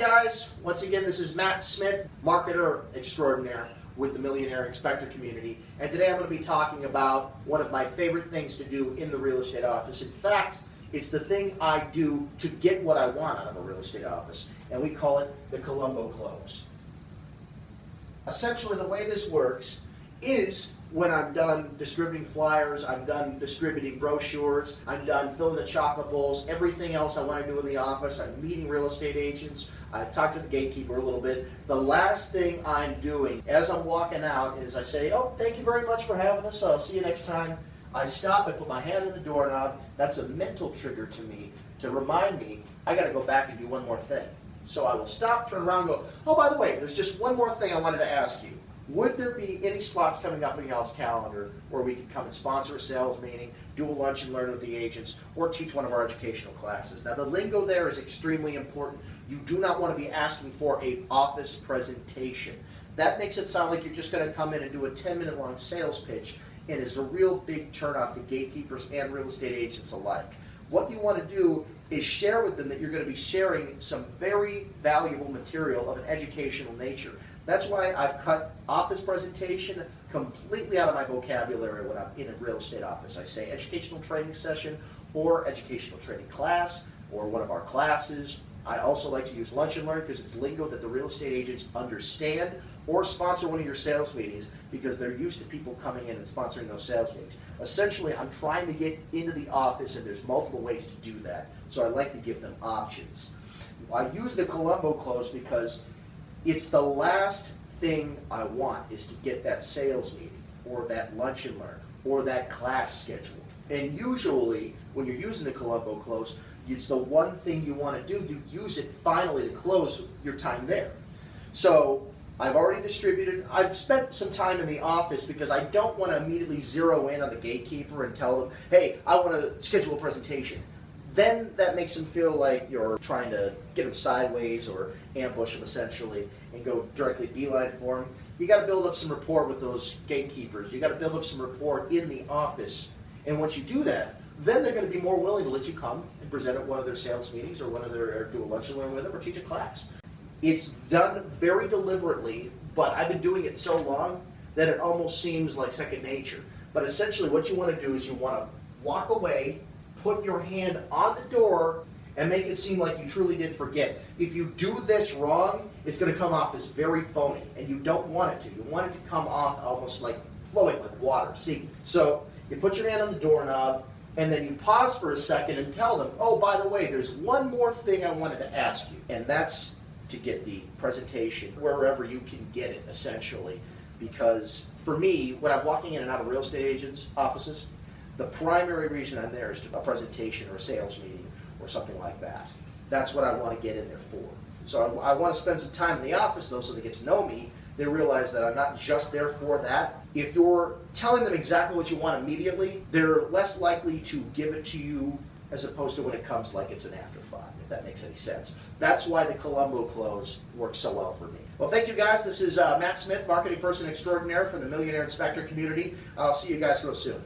guys, once again this is Matt Smith, marketer extraordinaire with the Millionaire Inspector community, and today I'm going to be talking about one of my favorite things to do in the real estate office. In fact, it's the thing I do to get what I want out of a real estate office, and we call it the Columbo Close. Essentially the way this works is when I'm done distributing flyers, I'm done distributing brochures, I'm done filling the chocolate bowls, everything else I want to do in the office, I'm meeting real estate agents, I've talked to the gatekeeper a little bit. The last thing I'm doing as I'm walking out is I say, oh, thank you very much for having us, I'll see you next time. I stop, I put my hand on the doorknob. That's a mental trigger to me to remind me I got to go back and do one more thing. So I will stop, turn around, and go, oh, by the way, there's just one more thing I wanted to ask you. Would there be any slots coming up in y'all's calendar where we could come and sponsor a sales meeting, do a lunch and learn with the agents, or teach one of our educational classes? Now the lingo there is extremely important. You do not want to be asking for an office presentation. That makes it sound like you're just going to come in and do a 10-minute long sales pitch, and is a real big turnoff to gatekeepers and real estate agents alike. What you want to do is share with them that you're going to be sharing some very valuable material of an educational nature. That's why I've cut office presentation completely out of my vocabulary when I'm in a real estate office. I say educational training session or educational training class or one of our classes. I also like to use lunch and learn because it's lingo that the real estate agents understand, or sponsor one of your sales meetings because they're used to people coming in and sponsoring those sales meetings. Essentially, I'm trying to get into the office and there's multiple ways to do that. So I like to give them options. I use the Columbo Close because it's the last thing I want is to get that sales meeting or that lunch and learn or that class scheduled. And usually when you're using the Columbo Close, it's the one thing you want to do. You use it finally to close your time there. So I've already distributed. I've spent some time in the office because I don't want to immediately zero in on the gatekeeper and tell them, hey, I want to schedule a presentation. Then that makes them feel like you're trying to get them sideways or ambush them essentially and go directly beeline for them. You got to build up some rapport with those gatekeepers. You got to build up some rapport in the office. And once you do that, then they're going to be more willing to let you come and present at one of their sales meetings or or do a lunch and learn with them or teach a class. It's done very deliberately, but I've been doing it so long that it almost seems like second nature. But essentially what you want to do is you want to walk away, put your hand on the door, and make it seem like you truly did forget. If you do this wrong, it's going to come off as very phony, and you don't want it to. You want it to come off almost like flowing, like water, see? So you put your hand on the doorknob, and then you pause for a second and tell them, oh, by the way, there's one more thing I wanted to ask you, and that's to get the presentation wherever you can get it, essentially. Because for me, when I'm walking in and out of real estate agents' offices, the primary reason I'm there is to a presentation or a sales meeting or something like that. That's what I want to get in there for. So I want to spend some time in the office though so they get to know me. They realize that I'm not just there for that. If you're telling them exactly what you want immediately, they're less likely to give it to you as opposed to when it comes like it's an afterthought, if that makes any sense. That's why the Columbo Close works so well for me. Well, thank you guys. This is Matt Smith, marketing person extraordinaire for the Millionaire Inspector community. I'll see you guys real soon.